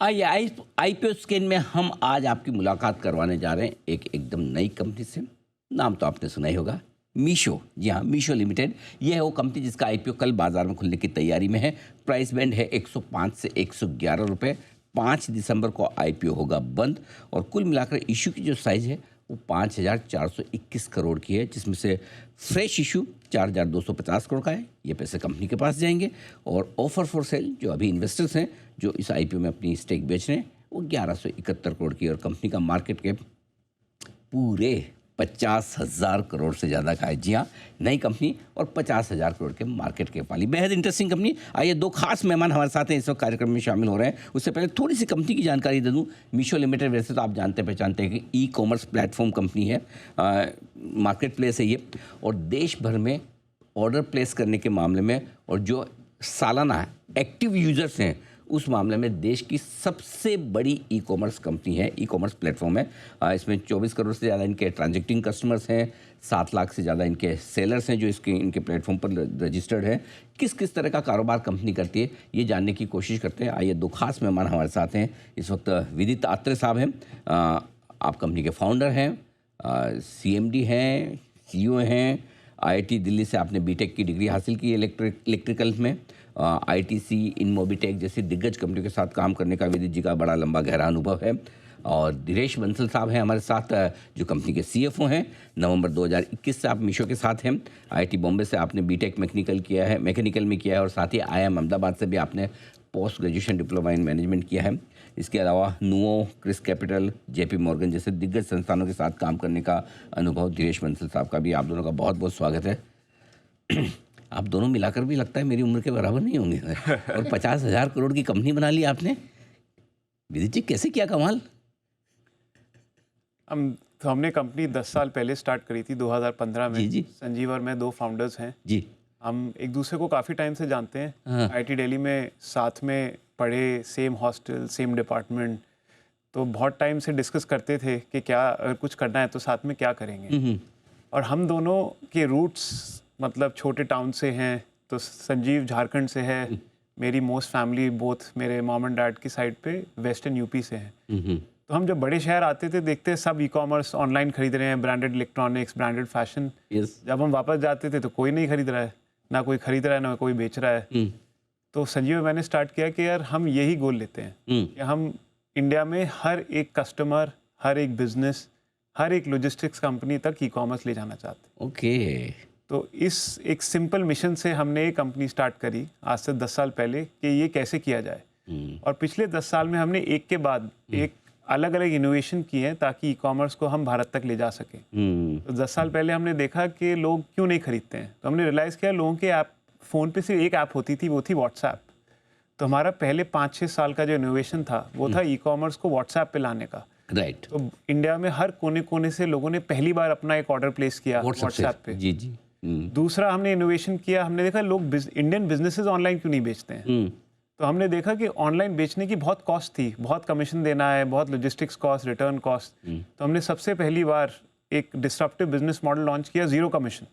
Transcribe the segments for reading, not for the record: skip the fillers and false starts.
आइए IPO scan में हम आज आपकी मुलाकात करवाने जा रहे हैं एक एकदम नई कंपनी से। नाम तो आपने सुना ही होगा, मीशो। जी हाँ, मीशो लिमिटेड। यह है वो कंपनी जिसका आईपीओ कल बाजार में खुलने की तैयारी में है। प्राइस बैंड है 105 से 111 रुपये। 5 दिसंबर को आईपीओ होगा बंद और कुल मिलाकर इशू की जो साइज़ है वो 5,421 करोड़ की है, जिसमें से फ्रेश इशू 4,250 करोड़ का है। ये पैसे कंपनी के पास जाएंगे और ऑफर फॉर सेल जो अभी इन्वेस्टर्स हैं जो इस आईपीओ में अपनी स्टेक बेच रहे हैं वो 1171 करोड़ की, और कंपनी का मार्केट कैप पूरे 50,000 करोड़ से ज़्यादा का है। जी हाँ, नई कंपनी और 50,000 करोड़ के मार्केट कैप वाली बेहद इंटरेस्टिंग कंपनी। आइए, दो खास मेहमान हमारे साथ हैं, इस वक्त कार्यक्रम में शामिल हो रहे हैं। उससे पहले थोड़ी सी कंपनी की जानकारी दे दूं। मीशो लिमिटेड वैसे तो आप जानते पहचानते हैं कि ई कॉमर्स प्लेटफॉर्म कंपनी है, मार्केट प्लेस है ये, और देश भर में ऑर्डर प्लेस करने के मामले में और जो सालाना एक्टिव यूजर्स हैं उस मामले में देश की सबसे बड़ी ई कॉमर्स कंपनी है, ई कॉमर्स प्लेटफॉर्म है। इसमें 24 करोड़ से ज़्यादा इनके ट्रांजैक्टिंग कस्टमर्स हैं, 7 लाख से ज़्यादा इनके सेलर्स हैं जो इनके प्लेटफॉर्म पर रजिस्टर्ड है। किस किस तरह का कारोबार कंपनी करती है ये जानने की कोशिश करते हैं। आइए, दो खास मेहमान हमारे साथ हैं इस वक्त। विदित आत्रे साहब हैं, आप कंपनी के फाउंडर हैं, CMD हैं, CEO हैं। IIT दिल्ली से आपने बीटेक की डिग्री हासिल की इलेक्ट्रिकल में। ITC, इनमोबिटेक जैसी दिग्गज कंपनियों के साथ काम करने का विदित जी का बड़ा लंबा गहरा अनुभव है। और दिनेश बंसल साहब हैं हमारे साथ, जो कंपनी के CFO हैं। नवंबर 2021 से आप मीशो के साथ हैं। IIT बॉम्बे से आपने बीटेक मैकेनिकल में किया है, और साथ ही IIM अहमदाबाद से भी आपने post graduation diploma in management किया है। इसके अलावा नुओ, क्रिस कैपिटल, JP मॉर्गन जैसे दिग्गज संस्थानों के साथ काम करने का अनुभव दिनेश बंसल साहब का भी। आप दोनों का बहुत बहुत स्वागत है। आप दोनों मिलाकर भी लगता है मेरी उम्र के बराबर नहीं होंगे, और 50,000 करोड़ की कंपनी बना ली आपने। विदित जी, कैसे किया कमाल? हमने कंपनी 10 साल पहले स्टार्ट करी थी 2015 में। जी। संजीव और मैं 2 फाउंडर्स हैं जी। हम एक दूसरे को काफ़ी टाइम से जानते हैं। हाँ। IIT दिल्ली में साथ में पढ़े, सेम हॉस्टल, सेम डिपार्टमेंट। तो बहुत टाइम से डिस्कस करते थे कि क्या अगर कुछ करना है तो साथ में क्या करेंगे। और हम दोनों के रूट्स मतलब छोटे टाउन से हैं। तो संजीव झारखंड से है, मेरी मोस्ट फैमिली बोथ मेरे मॉम एंड डैड की साइड पे वेस्टर्न यूपी से हैं। तो हम जब बड़े शहर आते थे देखते सब ई कॉमर्स ऑनलाइन खरीद रहे हैं, ब्रांडेड इलेक्ट्रॉनिक्स, ब्रांडेड फैशन। जब हम वापस जाते थे तो कोई नहीं खरीद रहा है, ना कोई खरीद रहा है, ना कोई बेच रहा है। तो संजीव मैंने स्टार्ट किया कि यार हम यही गोल लेते हैं कि हम इंडिया में हर एक कस्टमर, हर एक बिजनेस, हर एक लॉजिस्टिक्स कंपनी तक ई कॉमर्स ले जाना चाहते हैं। ओके। तो इस एक सिंपल मिशन से हमने एक कंपनी स्टार्ट करी आज से 10 साल पहले कि ये कैसे किया जाए। और पिछले 10 साल में हमने एक के बाद एक अलग अलग इनोवेशन किए हैं ताकि ई कॉमर्स को हम भारत तक ले जा सकें। तो 10 साल पहले हमने देखा कि लोग क्यों नहीं खरीदते हैं, तो हमने रियलाइज़ किया लोगों के ऐप, फ़ोन पे सिर्फ एक ऐप होती थी, वो थी व्हाट्सएप। तो हमारा पहले 5-6 साल का जो इनोवेशन था वो था ई कॉमर्स को व्हाट्सएप पे लाने का। राइट। तो इंडिया में हर कोने कोने से लोगों ने पहली बार अपना एक ऑर्डर प्लेस किया व्हाट्सएप पे। जी। दूसरा हमने इनोवेशन किया, हमने देखा लोग इंडियन बिजनेसेस ऑनलाइन क्यों नहीं बेचते हैं। तो हमने देखा कि ऑनलाइन बेचने की बहुत कॉस्ट थी, बहुत कमीशन देना है, बहुत लॉजिस्टिक्स कॉस्ट, रिटर्न कॉस्ट। तो हमने सबसे पहली बार एक डिस्ट्रप्टिव बिजनेस मॉडल लॉन्च किया, जीरो कमीशन।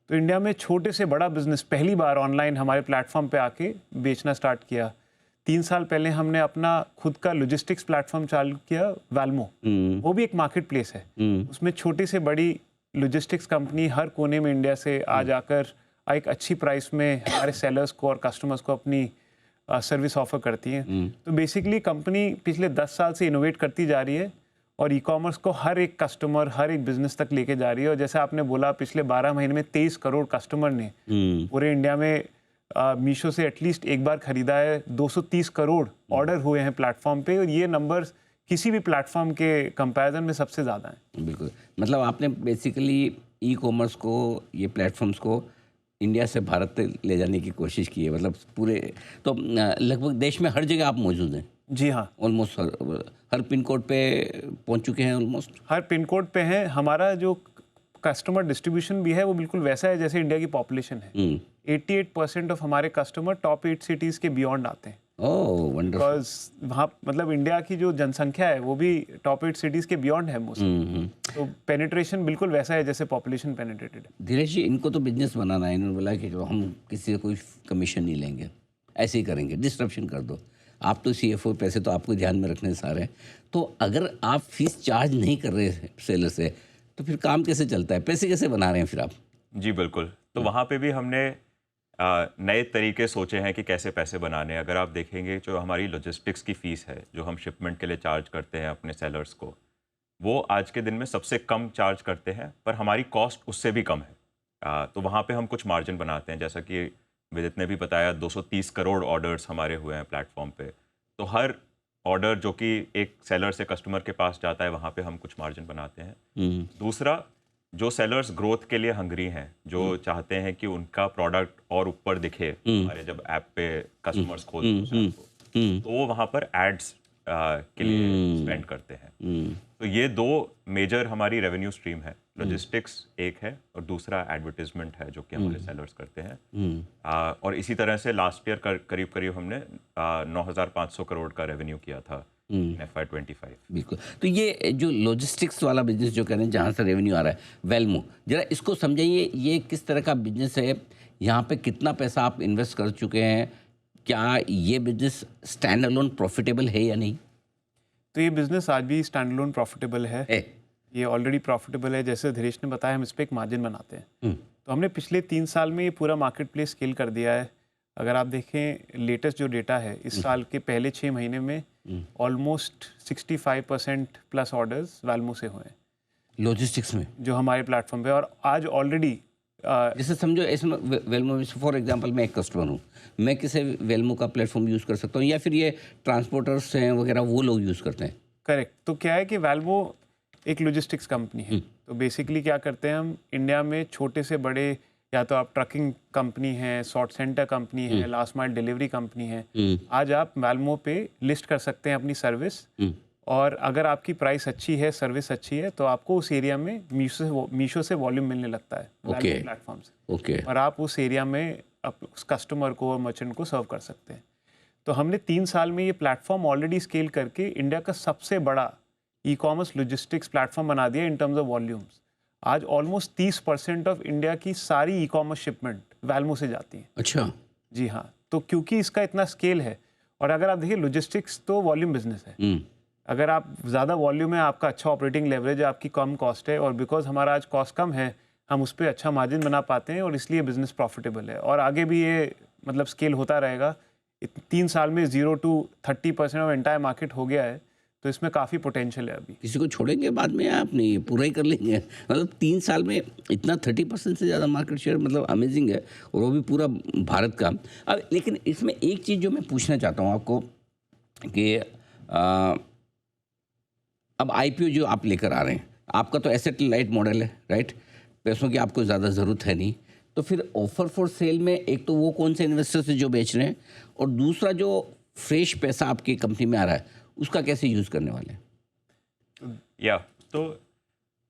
तो इंडिया में छोटे से बड़ा बिजनेस पहली बार ऑनलाइन हमारे प्लेटफॉर्म पे आके बेचना स्टार्ट किया। 3 साल पहले हमने अपना खुद का लॉजिस्टिक्स प्लेटफॉर्म चालू किया, वैल्मो। वो भी एक मार्केट प्लेस है, उसमें छोटी से बड़ी लॉजिस्टिक्स कंपनी हर कोने में इंडिया से आ जाकर एक अच्छी प्राइस में हमारे सेलर्स को और कस्टमर्स को अपनी सर्विस ऑफर करती हैं। तो बेसिकली कंपनी पिछले 10 साल से इनोवेट करती जा रही है और ई कॉमर्स को हर एक कस्टमर, हर एक बिजनेस तक लेके जा रही है। और जैसे आपने बोला, पिछले 12 महीने में 23 करोड़ कस्टमर ने पूरे इंडिया में मीशो से एटलीस्ट एक बार खरीदा है। 230 करोड़ ऑर्डर हुए हैं प्लेटफॉर्म पे, और ये नंबर्स किसी भी प्लेटफॉर्म के कंपैरिजन में सबसे ज़्यादा हैं। बिल्कुल, मतलब आपने बेसिकली ई कॉमर्स को, ये प्लेटफॉर्म्स को इंडिया से भारत तक ले जाने की कोशिश की है। मतलब पूरे, तो लगभग देश में हर जगह आप मौजूद हैं। जी हाँ, ऑलमोस्ट हर पिन कोड पे पहुंच चुके हैं। ऑलमोस्ट हर पिन कोड पे हैं। हमारा जो कस्टमर डिस्ट्रीब्यूशन भी है वो बिल्कुल वैसा है जैसे इंडिया की पॉपुलेशन है। 88% ऑफ हमारे कस्टमर टॉप 8 सिटीज़ के बियॉन्ड आते हैं। ओह वंडरफुल। बिकॉज वहाँ मतलब इंडिया की जो जनसंख्या है वो भी टॉप 8 सिटीज़ के बियॉन्ड है मोस्टली। तो पेनिट्रेशन बिल्कुल वैसा है जैसे पॉपुलेशन पेनिट्रेटेड है। धीरेश जी, इनको तो बिजनेस बनाना है। इन्होंने बोला कि हम किसी से कोई कमीशन नहीं लेंगे, ऐसे ही करेंगे, डिस्ट्रप्शन कर दो। आप तो CFO, पैसे तो आपको ध्यान में रखने सारे हैं। तो अगर आप फीस चार्ज नहीं कर रहे सेलर से, तो फिर काम कैसे चलता है, पैसे कैसे बना रहे हैं फिर आप? जी बिल्कुल। तो वहाँ पे भी हमने नए तरीके सोचे हैं कि कैसे पैसे बनाने हैं। अगर आप देखेंगे जो हमारी लॉजिस्टिक्स की फ़ीस है, जो हम शिपमेंट के लिए चार्ज करते हैं अपने सेलर्स को, वो आज के दिन में सबसे कम चार्ज करते हैं, पर हमारी कॉस्ट उससे भी कम है। तो वहाँ पे हम कुछ मार्जिन बनाते हैं, जैसा कि विदित ने भी बताया 230 करोड़ ऑर्डर्स हमारे हुए हैं प्लेटफॉर्म पे। तो हर ऑर्डर जो कि एक सेलर से कस्टमर के पास जाता है, वहाँ पे हम कुछ मार्जिन बनाते हैं। दूसरा, जो सेलर्स ग्रोथ के लिए हंग्री हैं, जो चाहते हैं कि उनका प्रोडक्ट और ऊपर दिखे हमारे जब ऐप पे कस्टमर्स खोलते हैं उस ऐप को, तो वो वहाँ पर एड्स के लिए स्पेंड करते हैं। तो ये दो मेजर हमारी रेवेन्यू स्ट्रीम है। लॉजिस्टिक्स एक है और दूसरा एडवर्टाइजमेंट है जो कि हमारे सेलर्स करते हैं। और इसी तरह से लास्ट ईयर करीब करीब हमने 9,500 करोड़ का रेवेन्यू किया था FY25। बिल्कुल। तो ये जो लॉजिस्टिक्स वाला बिजनेस जो कह रहे हैं, जहाँ से रेवेन्यू आ रहा है, वेलमो, जरा इसको समझाइए, ये किस तरह का बिजनेस है, यहाँ पे कितना पैसा आप इन्वेस्ट कर चुके हैं, क्या ये बिजनेस स्टैंड अलोन प्रॉफिटेबल है या नहीं? तो ये बिज़नेस आज भी स्टैंड अलोन प्रॉफिटेबल है। है। ये ऑलरेडी प्रॉफिटेबल है। जैसे धीरेश ने बताया, हम इस पे एक मार्जिन बनाते हैं। तो हमने पिछले 3 साल में ये पूरा मार्केट प्लेस स्केल कर दिया है। अगर आप देखें लेटेस्ट जो डेटा है, इस साल के पहले 6 महीने में ऑलमोस्ट 65% प्लस ऑर्डर्स वेलमो से हुए हैं, लॉजिस्टिक्स में? जो हमारे प्लेटफॉर्म पे। और आज ऑलरेडी जैसे समझो इसमें वेलमो में, फॉर एग्जांपल मैं एक कस्टमर हूँ, मैं किसी वेलमो का प्लेटफॉर्म यूज़ कर सकता हूँ, या फिर ये ट्रांसपोर्टर्स हैं वगैरह वो लोग यूज़ करते हैं? करेक्ट। तो क्या है कि वेलमो एक लॉजिस्टिक्स कंपनी है। तो बेसिकली क्या करते हैं हम, इंडिया में छोटे से बड़े, या तो आप ट्रकिंग कंपनी है, सॉर्ट सेंटर कंपनी है, लास्ट माइल डिलीवरी कंपनी है, आज आप वेलमो पे लिस्ट कर सकते हैं अपनी सर्विस। और अगर आपकी प्राइस अच्छी है, सर्विस अच्छी है, तो आपको उस एरिया में मीशो से वॉल्यूम मिलने लगता है Okay. प्लेटफॉर्म से। ओके। और आप उस एरिया में उस कस्टमर को और मर्चेंट को सर्व कर सकते हैं। तो हमने 3 साल में ये प्लेटफॉर्म ऑलरेडी स्केल करके इंडिया का सबसे बड़ा ई कॉमर्स लॉजिस्टिक्स प्लेटफॉर्म बना दिया इन टर्म्स ऑफ वॉल्यूम्स। आज ऑलमोस्ट 30% ऑफ इंडिया की सारी ई कॉमर्स शिपमेंट वेलमो से जाती हैं। अच्छा। जी हाँ। तो क्योंकि इसका इतना स्केल है, और अगर आप देखिए लॉजिस्टिक्स तो वॉल्यूम बिजनेस है। अगर आप ज़्यादा वॉल्यूम है, आपका अच्छा ऑपरेटिंग लेवरेज है, आपकी कम कॉस्ट है, और बिकॉज हमारा आज कॉस्ट कम है, हम उस पर अच्छा मार्जिन बना पाते हैं, और इसलिए बिजनेस प्रॉफिटेबल है। और आगे भी ये मतलब स्केल होता रहेगा। 3 साल में 0 to 30% ऑफ एंटायर मार्केट हो गया है, तो इसमें काफ़ी पोटेंशियल है अभी। किसी को छोड़ेंगे बाद में, आप नहीं पूरा ही कर लेंगे? मतलब 3 साल में इतना 30% से ज़्यादा मार्केट शेयर, मतलब अमेजिंग है, और वो भी पूरा भारत का। अब लेकिन इसमें एक चीज़ जो मैं पूछना चाहता हूँ आपको कि अब IPO जो आप लेकर आ रहे हैं, आपका तो एसेट लाइट मॉडल है, राइट? पैसों की आपको ज़्यादा ज़रूरत है नहीं, तो फिर ऑफर फॉर सेल में एक तो वो कौन से इन्वेस्टर से जो बेच रहे हैं, और दूसरा जो फ्रेश पैसा आपकी कंपनी में आ रहा है, उसका कैसे यूज़ करने वाले हैं? या तो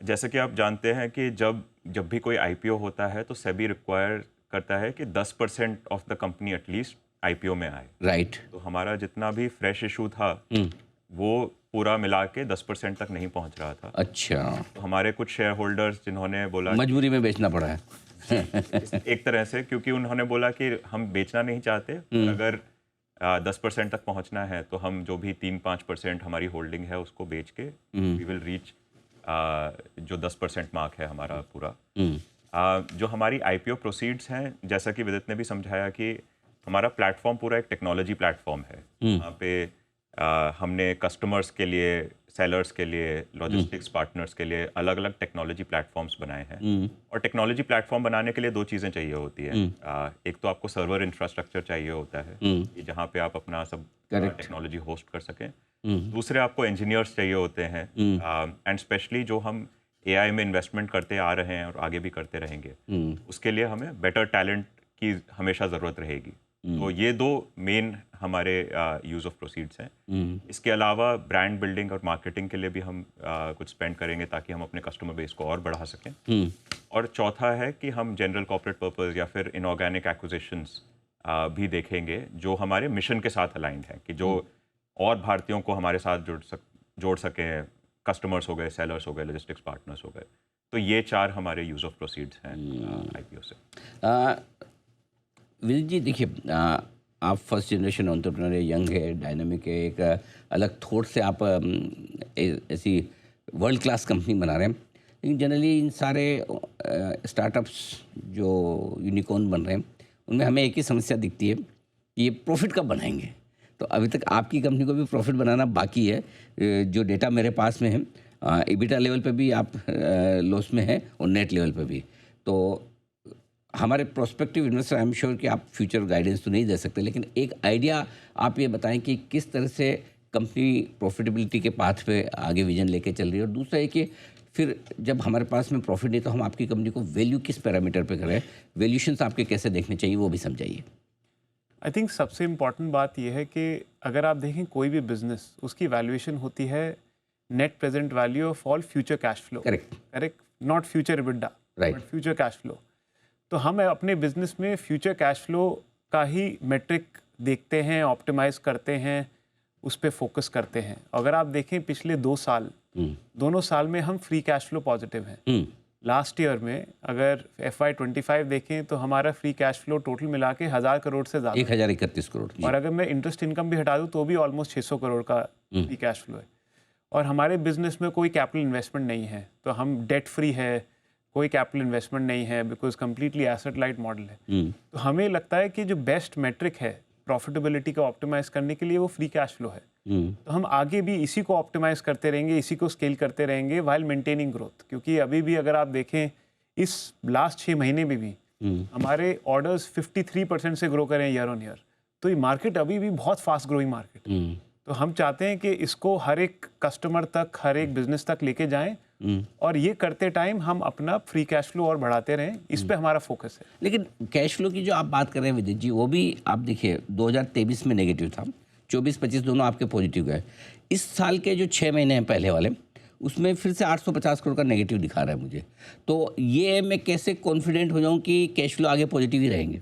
जैसे कि आप जानते हैं कि जब भी कोई IPO होता है, तो सेबी रिक्वायर करता है कि 10% of the company at least IPO में आए। राइट। तो हमारा जितना भी फ्रेश इशू था, वो पूरा मिला के 10% तक नहीं पहुंच रहा था। अच्छा। तो हमारे कुछ शेयर होल्डर्स जिन्होंने बोला, मजबूरी में बेचना पड़ा है। एक तरह से, क्योंकि उन्होंने बोला कि हम बेचना नहीं चाहते, अगर 10% तक पहुंचना है तो हम जो भी 3-5% हमारी होल्डिंग है उसको बेच के वी विल रीच जो 10% मार्क है हमारा पूरा। जो हमारी IPO प्रोसीड्स हैं, जैसा कि विदित ने भी समझाया कि हमारा प्लेटफॉर्म पूरा एक टेक्नोलॉजी प्लेटफॉर्म है। यहाँ पे हमने कस्टमर्स के लिए, सेलर्स के लिए, लॉजिस्टिक्स पार्टनर्स के लिए अलग अलग टेक्नोलॉजी प्लेटफॉर्म्स बनाए हैं। और टेक्नोलॉजी प्लेटफॉर्म बनाने के लिए 2 चीज़ें चाहिए होती है। एक तो आपको सर्वर इंफ्रास्ट्रक्चर चाहिए होता है कि जहाँ पे आप अपना सब टेक्नोलॉजी होस्ट कर सकें। दूसरे आपको इंजीनियर्स चाहिए होते हैं, एंड स्पेशली जो हम AI में इन्वेस्टमेंट करते आ रहे हैं और आगे भी करते रहेंगे, उसके लिए हमें बेटर टैलेंट की हमेशा ज़रूरत रहेगी। तो ये 2 मेन हमारे यूज़ ऑफ प्रोसीड्स हैं। इसके अलावा ब्रांड बिल्डिंग और मार्केटिंग के लिए भी हम कुछ स्पेंड करेंगे ताकि हम अपने कस्टमर बेस को और बढ़ा सकें। और चौथा है कि हम जनरल कॉर्पोरेट पर्पस या फिर इनऑर्गेनिक एक्विजिशंस भी देखेंगे जो हमारे मिशन के साथ अलाइंड है, कि जो और भारतीयों को हमारे साथ जोड़ सकें। कस्टमर्स हो गए, सेलर्स हो गए, लॉजिस्टिक्स पार्टनर्स हो गए। तो ये 4 हमारे यूज़ ऑफ प्रोसीड्स हैं IPO से। विदित जी देखिए, आप फर्स्ट जनरेशन एंटरप्रेन्योर है, यंग है, डायनामिक है, एक अलग थॉट से आप ऐसी वर्ल्ड क्लास कंपनी बना रहे हैं। लेकिन जनरली इन सारे स्टार्टअप्स जो यूनिकॉर्न बन रहे हैं उनमें हमें एक ही समस्या दिखती है कि ये प्रॉफिट कब बनाएंगे। तो अभी तक आपकी कंपनी को भी प्रॉफिट बनाना बाकी है। जो डेटा मेरे पास में है, EBITDA लेवल पे भी आप लॉस में है और नेट लेवल पे भी। तो हमारे prospective investor, I am sure कि आप फ्यूचर गाइडेंस तो नहीं दे सकते, लेकिन एक आइडिया आप ये बताएं कि किस तरह से कंपनी प्रॉफिटेबिलिटी के पाथ पे आगे विजन लेके चल रही है। और दूसरा है कि फिर जब हमारे पास में प्रॉफिट नहीं तो हम आपकी कंपनी को वैल्यू किस पैरामीटर पे करें, वैल्यूशंस आपके कैसे देखने चाहिए वो भी समझाइए। आई थिंक सबसे इम्पॉर्टेंट बात यह है कि अगर आप देखें कोई भी बिजनेस, उसकी वैल्यूएशन होती है net present value of all future cash flow. Correct, not future EBITDA, Right. But future cash flow. तो हम अपने बिजनेस में फ्यूचर कैश फ्लो का ही मेट्रिक देखते हैं, ऑप्टिमाइज करते हैं, उस पर फोकस करते हैं। अगर आप देखें पिछले 2 साल, दोनों साल में हम फ्री कैश फ्लो पॉजिटिव हैं। लास्ट ईयर में अगर FY25 देखें तो हमारा फ्री कैश फ्लो टोटल मिला के 1000 करोड़ से ज़्यादा, 1031 करोड़। और अगर मैं इंटरेस्ट इनकम भी हटा दूँ तो भी ऑलमोस्ट 600 करोड़ का फ्री कैश फ्लो है। और हमारे बिजनेस में कोई कैपिटल इन्वेस्टमेंट नहीं है, तो हम डेट फ्री है, कोई कैपिटल इन्वेस्टमेंट नहीं है, because completely asset light model है। तो हमें लगता है कि जो बेस्ट मेट्रिक है प्रॉफिटेबिलिटी को ऑप्टिमाइज करने के लिए वो फ्री कैश फ्लो है। तो हम आगे भी इसी को ऑप्टिमाइज करते रहेंगे, इसी को स्केल करते रहेंगे वाइल मेंटेनिंग ग्रोथ। क्योंकि अभी भी अगर आप देखें इस लास्ट 6 महीने में भी हमारे ऑर्डर्स 53% से ग्रो करें ईयर ऑन ईयर। तो ये मार्केट अभी भी बहुत फास्ट ग्रोइंग मार्केट है। तो हम चाहते हैं कि इसको हर एक कस्टमर तक, हर एक बिजनेस तक लेके जाएं, और ये करते टाइम हम अपना फ्री कैश फ्लो और बढ़ाते रहें। इस पे हमारा फोकस है। लेकिन कैश फ्लो की जो आप बात कर रहे हैं विदित जी, वो भी आप देखिए 2023 में नेगेटिव था, 24-25 दोनों आपके पॉजिटिव गए। इस साल के जो 6 महीने हैं पहले वाले, उसमें फिर से 850 करोड़ का नेगेटिव दिखा रहा है मुझे। तो ये मैं कैसे कॉन्फिडेंट हो जाऊं कि कैश फ्लो आगे पॉजिटिव ही रहेंगे?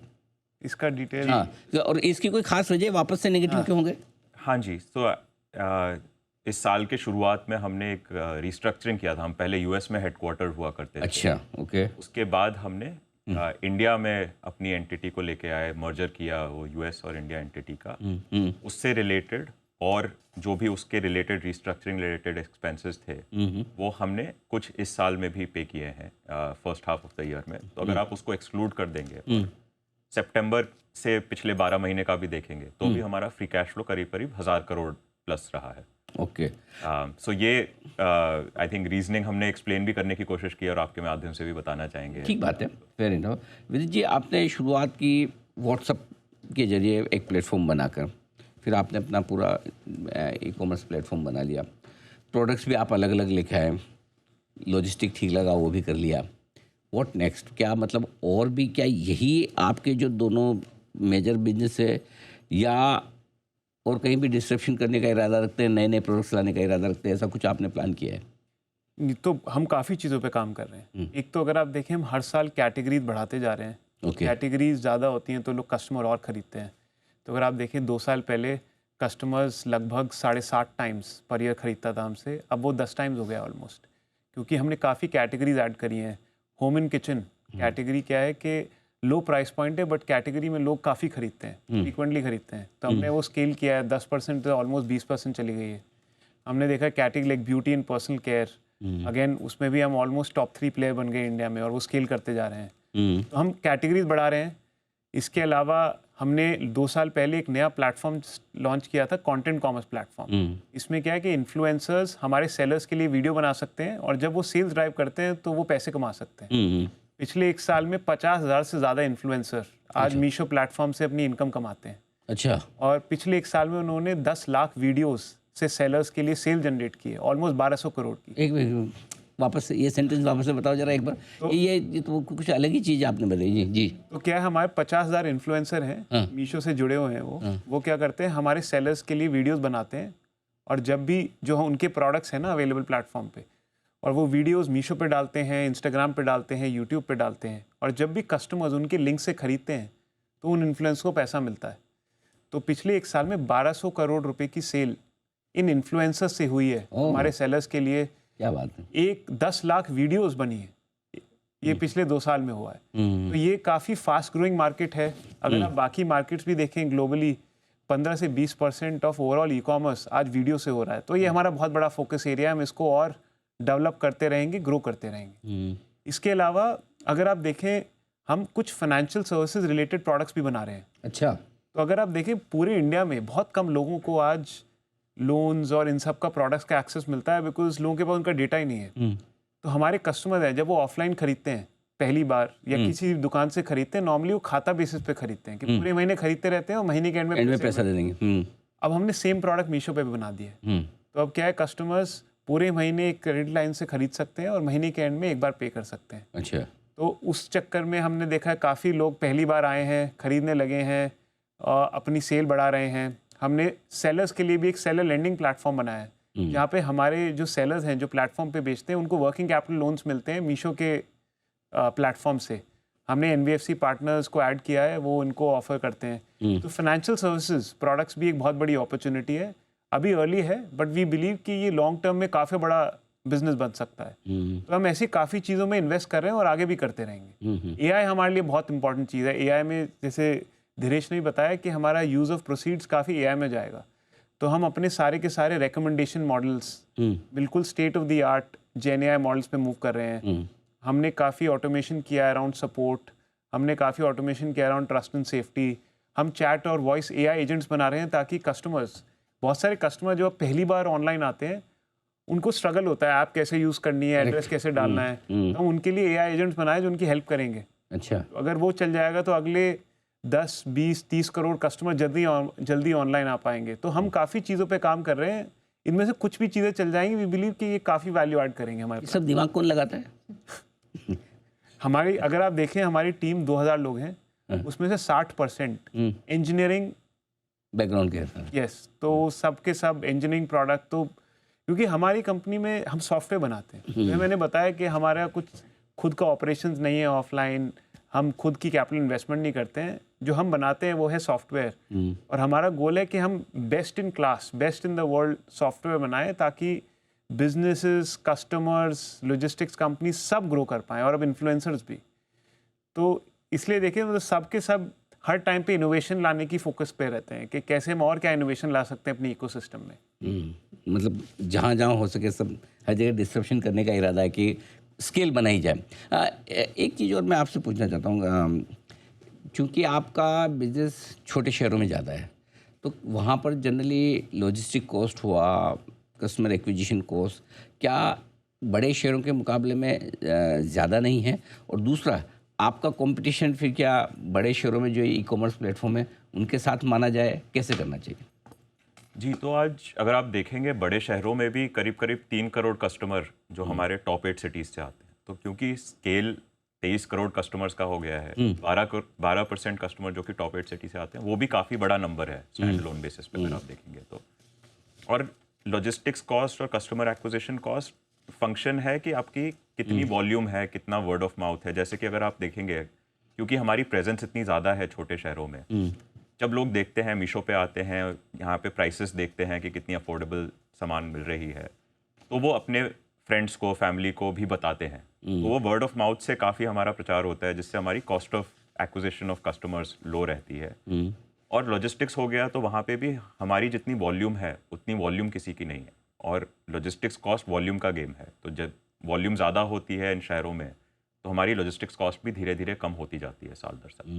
इसका डिटेल, हाँ, और इसकी कोई खास वजह वापस से नेगेटिव क्यों होंगे? हाँ जी, तो इस साल के शुरुआत में हमने एक रिस्ट्रक्चरिंग किया था। हम पहले यूएस में हेडक्वार्टर हुआ करते थे। अच्छा, ओके। उसके बाद हमने इंडिया में अपनी एंटिटी को लेके आए, मर्जर किया वो यूएस और इंडिया एंटिटी का। उससे रिलेटेड और जो भी उसके रिलेटेड रिस्ट्रक्चरिंग रिलेटेड एक्सपेंसेस थे वो हमने कुछ इस साल में भी पे किए हैं first half of the year में। तो अगर आप उसको एक्सक्लूड कर देंगे, सितंबर से पिछले 12 महीने का भी देखेंगे तो भी हमारा फ्री कैश फ्लो करीब करीब 1000 करोड़ प्लस रहा है। ओके। सो ये आई थिंक रीजनिंग हमने एक्सप्लेन भी करने की कोशिश की और आपके माध्यम से भी बताना चाहेंगे। ठीक बात है, फेयर इनफ। विदित जी, आपने शुरुआत की व्हाट्सएप के जरिए एक प्लेटफॉर्म बनाकर, फिर आपने अपना पूरा ई-कॉमर्स प्लेटफॉर्म बना लिया, प्रोडक्ट्स भी आप अलग अलग लेके आए, लॉजिस्टिक ठीक लगा वो भी कर लिया। What next? क्या मतलब और भी, क्या यही आपके जो दोनों मेजर बिजनेस है, या और कहीं भी डिस्ट्रप्शन करने का इरादा रखते हैं, नए नए प्रोडक्ट्स लाने का इरादा रखते हैं, ऐसा कुछ आपने प्लान किया है? तो हम काफ़ी चीज़ों पे काम कर रहे हैं। एक तो अगर आप देखें हम हर साल कैटेगरीज बढ़ाते जा रहे हैं। Okay. कैटेगरीज ज़्यादा होती हैं तो लोग कस्टमर और ख़रीदते हैं। तो अगर आप देखें 2 साल पहले कस्टमर्स लगभग 7.5 टाइम्स पर ईयर ख़रीदता था हमसे, अब वो 10 टाइम्स हो गया ऑलमोस्ट, क्योंकि हमने काफ़ी कैटेगरीज ऐड करी हैं। होम एंड किचन कैटेगरी क्या है कि लो प्राइस पॉइंट है, बट कैटेगरी में लोग काफ़ी खरीदते हैं, फ्रीक्वेंटली खरीदते हैं। तो हमने वो स्केल किया है, 10% तो ऑलमोस्ट 20% चली गई है। हमने देखा category like beauty and personal care, again उसमें भी हम ऑलमोस्ट टॉप 3 प्लेयर बन गए इंडिया में, और वो स्केल करते जा रहे हैं। तो हम कैटेगरीज बढ़ा रहे हैं। इसके अलावा हमने 2 साल पहले एक नया प्लेटफॉर्म लॉन्च किया था, कंटेंट कॉमर्स प्लेटफॉर्म। इसमें क्या है कि इन्फ्लुएंसर्स हमारे सेलर्स के लिए वीडियो बना सकते हैं, और जब वो सेल्स ड्राइव करते हैं तो वो पैसे कमा सकते हैं। पिछले 1 साल में 50,000 से ज़्यादा इन्फ्लुएंसर आज मीशो प्लेटफॉर्म से अपनी इनकम कमाते हैं। अच्छा। और पिछले 1 साल में उन्होंने 10 लाख वीडियोस से सेलर्स के लिए सेल जनरेट की है, ऑलमोस्ट 1200 करोड़ की। एक वापस से ये सेंटेंस वापस से बताओ जरा एक बार। तो ये तो कुछ अलग ही चीज़ आपने बताई जी। जी, तो क्या है, हमारे 50,000 इन्फ्लुएंसर हैं, मीशो से जुड़े हुए हैं। वो क्या करते हैं, हमारे सेलर्स के लिए वीडियोस बनाते हैं, और जब भी जो उनके प्रोडक्ट्स हैं ना अवेलेबल प्लेटफॉर्म पे, और वो वीडियोस मीशो पे डालते हैं, इंस्टाग्राम पे डालते हैं, यूट्यूब पे डालते हैं, और जब भी कस्टमर्स उनके लिंक से खरीदते हैं तो उन इन्फ्लुएंस को पैसा मिलता है। तो पिछले 1 साल में 1200 करोड़ रुपए की सेल इन इन्फ्लुएंसर्स से हुई है हमारे सेलर्स के लिए। क्या बात है। 10 लाख वीडियोस बनी है ये पिछले 2 साल में हुआ है। तो ये काफ़ी फास्ट ग्रोइंग मार्केट है। अगर आप बाकी मार्केट्स भी देखें ग्लोबली, 15 से 20% ऑफ ओवरऑल ई कॉमर्स आज वीडियो से हो रहा है। तो ये हमारा बहुत बड़ा फोकस एरिया है, हम इसको और डेवलप करते रहेंगे, ग्रो करते रहेंगे। इसके अलावा अगर आप देखें, हम कुछ फाइनेंशियल सर्विसेज रिलेटेड प्रोडक्ट्स भी बना रहे हैं। अच्छा। तो अगर आप देखें, पूरे इंडिया में बहुत कम लोगों को आज लोन्स और इन सब का प्रोडक्ट्स का एक्सेस मिलता है, बिकॉज लोगों के पास उनका डेटा ही नहीं है। तो हमारे कस्टमर हैं, जब वो ऑफलाइन खरीदते हैं पहली बार या किसी दुकान से खरीदते हैं, नॉर्मली वो खाता बेसिस पे खरीदते हैं कि पूरे महीने खरीदते रहते हैं और महीने के एंड में पैसा दे देंगे। अब हमने सेम प्रोडक्ट मीशो पे भी बना दिया है। तो अब क्या है, कस्टमर्स पूरे महीने एक क्रेडिट लाइन से खरीद सकते हैं और महीने के एंड में एक बार पे कर सकते हैं। अच्छा। तो उस चक्कर में हमने देखा है काफ़ी लोग पहली बार आए हैं, खरीदने लगे हैं और अपनी सेल बढ़ा रहे हैं। हमने सेलर्स के लिए भी एक सेलर लेंडिंग प्लेटफॉर्म बनाया है, जहाँ पे हमारे जो सेलर्स हैं जो प्लेटफॉर्म पे बेचते हैं, उनको वर्किंग कैपिटल लोन्स मिलते हैं मीशो के प्लेटफॉर्म से। हमने NBFC पार्टनर्स को ऐड किया है, वो उनको ऑफर करते हैं। तो फाइनेंशियल सर्विसेज प्रोडक्ट्स भी एक बहुत बड़ी अपॉर्चुनिटी है। अभी अर्ली है, बट वी बिलीव कि ये लॉन्ग टर्म में काफ़ी बड़ा बिजनेस बन सकता है। तो हम ऐसी काफ़ी चीज़ों में इन्वेस्ट कर रहे हैं और आगे भी करते रहेंगे। AI हमारे लिए बहुत इंपॉर्टेंट चीज़ है। AI में, जैसे धीरेश ने भी बताया, कि हमारा यूज़ ऑफ प्रोसीड्स काफ़ी AI में जाएगा। तो हम अपने सारे के सारे रिकमेंडेशन मॉडल्स बिल्कुल state of the art gen AI models पे मूव कर रहे हैं। हमने काफ़ी ऑटोमेशन किया है अराउंड सपोर्ट, हमने काफ़ी ऑटोमेशन किया अराउंड ट्रस्ट एंड सेफ्टी। हम चैट और वॉइस AI एजेंट्स बना रहे हैं ताकि कस्टमर्स, बहुत सारे कस्टमर जो पहली बार ऑनलाइन आते हैं, उनको स्ट्रगल होता है ऐप कैसे यूज़ करनी है, एड्रेस कैसे डालना है। तो हम उनके लिए AI एजेंट्स बनाए जो उनकी हेल्प करेंगे। अच्छा। अगर वो चल जाएगा तो अगले 10, 20, 30 करोड़ कस्टमर जल्दी ऑनलाइन आ पाएंगे। तो हम काफ़ी चीज़ों पे काम कर रहे हैं। इनमें से कुछ भी चीज़ें चल जाएंगी, वी बिलीव कि ये काफ़ी वैल्यू ऐड करेंगे हमारे सब दिमाग कौन लगाता है? हमारी, अगर आप देखें, हमारी टीम 2000 लोग हैं, उसमें से 60% इंजीनियरिंग बैकग्राउंड के साथ। यस। तो सब के सब इंजीनियरिंग प्रोडक्ट, तो क्योंकि हमारी कंपनी में हम सॉफ्टवेयर बनाते हैं। तो मैंने बताया कि हमारा कुछ खुद का ऑपरेशंस नहीं है ऑफलाइन, हम खुद की कैपिटल इन्वेस्टमेंट नहीं करते हैं। जो हम बनाते हैं वो है सॉफ्टवेयर, और हमारा गोल है कि हम best in class, best in the world software बनाएं ताकि बिजनेसेस, कस्टमर्स, लॉजिस्टिक्स कंपनी सब ग्रो कर पाएं, और अब इन्फ्लुएंसर्स भी। तो इसलिए देखिए, मतलब सब के सब हर टाइम पे इनोवेशन लाने की फोकस पे रहते हैं कि कैसे हम और क्या इनोवेशन ला सकते हैं अपनी इकोसिस्टम में। मतलब जहाँ जहाँ हो सके सब हर जगह डिस्ट्रप्शन करने का इरादा है कि स्केल बनाई जाए। एक चीज़ और मैं आपसे पूछना चाहता हूँ, चूँकि आपका बिजनेस छोटे शहरों में ज़्यादा है, तो वहाँ पर जनरली लॉजिस्टिक कॉस्ट हुआ, कस्टमर एक्विजिशन कॉस्ट, क्या बड़े शहरों के मुकाबले में ज़्यादा नहीं है? और दूसरा, आपका कंपटीशन फिर क्या बड़े शहरों में जो ई कॉमर्स प्लेटफॉर्म है उनके साथ माना जाए, कैसे करना चाहिए? जी, तो आज अगर आप देखेंगे, बड़े शहरों में भी करीब करीब 3 करोड़ कस्टमर जो हमारे टॉप 8 सिटीज़ से आते हैं। तो क्योंकि स्केल 23 करोड़ कस्टमर्स का हो गया है, 12% कस्टमर जो कि टॉप 8 सिटी से आते हैं, वो भी काफ़ी बड़ा नंबर है स्टैंड लोन बेसिस पे अगर आप देखेंगे तो। और लॉजिस्टिक्स कॉस्ट और कस्टमर एक्विजिशन कॉस्ट फंक्शन है कि आपकी कितनी वॉल्यूम है, कितना वर्ड ऑफ माउथ है। जैसे कि अगर आप देखेंगे, क्योंकि हमारी प्रेजेंस इतनी ज़्यादा है छोटे शहरों में, जब लोग देखते हैं, मीशो पे आते हैं, यहाँ पे प्राइसेस देखते हैं कि कितनी अफोर्डेबल सामान मिल रही है, तो वो अपने फ्रेंड्स को, फैमिली को भी बताते हैं। तो वो वर्ड ऑफ माउथ से काफ़ी हमारा प्रचार होता है, जिससे हमारी cost of acquisition of customers low रहती है। और लॉजिस्टिक्स हो गया तो वहाँ पे भी हमारी जितनी वॉल्यूम है उतनी वॉल्यूम किसी की नहीं है, और लॉजिस्टिक्स कॉस्ट वॉल्यूम का गेम है। तो जब वॉल्यूम ज़्यादा होती है इन शहरों में, तो हमारी लॉजिस्टिक्स कॉस्ट भी धीरे धीरे कम होती जाती है साल दर साल।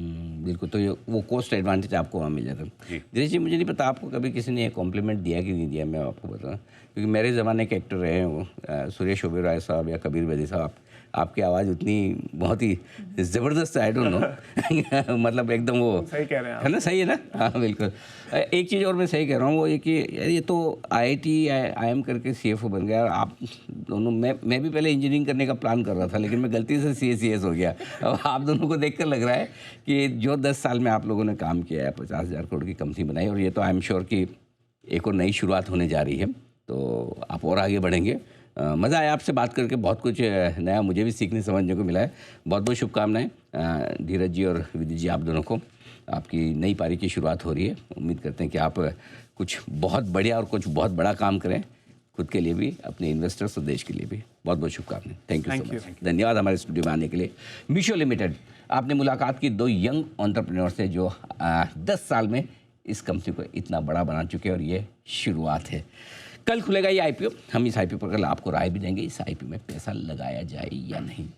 बिल्कुल। तो ये वो कॉस्ट एडवांटेज आपको वहाँ मिल जाता है। दिनेश जी, मुझे नहीं पता आपको कभी किसी ने कॉम्प्लीमेंट दिया कि नहीं दिया, मैं आपको बताऊँ, क्योंकि मेरे ज़माने के एक्टर रहे हैं वो, सुरेश ओबेरॉय साहब या कबीर बेदी साहब, आपकी आवाज़ उतनी बहुत ही ज़बरदस्त है, आई डोंट नो मतलब एकदम वो सही कह रहे हैं आप। है ना, सही है ना? हाँ बिल्कुल। एक चीज़ और मैं सही कह रहा हूँ, वो ये कि ये तो IIT IIM करके CFO बन गया, और आप दोनों, मैं भी पहले इंजीनियरिंग करने का प्लान कर रहा था, लेकिन मैं गलती से CS हो गया। अब आप दोनों को देखकर लग रहा है कि जो 10 साल में आप लोगों ने काम किया है, 50,000 करोड़ की कंपनी बनाई, और ये तो आई एम श्योर कि एक और नई शुरुआत होने जा रही है, तो आप और आगे बढ़ेंगे। मज़ा आया आपसे बात करके, बहुत कुछ नया मुझे भी सीखने समझने को मिला है। बहुत बहुत शुभकामनाएं धीरज जी और विदित जी, आप दोनों को। आपकी नई पारी की शुरुआत हो रही है, उम्मीद करते हैं कि आप कुछ बहुत बढ़िया और कुछ बहुत बड़ा काम करें, खुद के लिए भी, अपने इन्वेस्टर्स और देश के लिए भी। बहुत बहुत शुभकामनाएं। Thank you Thank so you. Much, धन्यवाद हमारे स्टूडियो में आने के लिए। मीशो लिमिटेड, आपने मुलाकात की दो यंग एंटरप्रेन्योर से जो 10 साल में इस कंपनी को इतना बड़ा बना चुके हैं और ये शुरुआत है। कल खुलेगा ये आईपीओ, हम इस आईपीओ पर कल आपको राय भी देंगे इस आईपीओ में पैसा लगाया जाए या नहीं।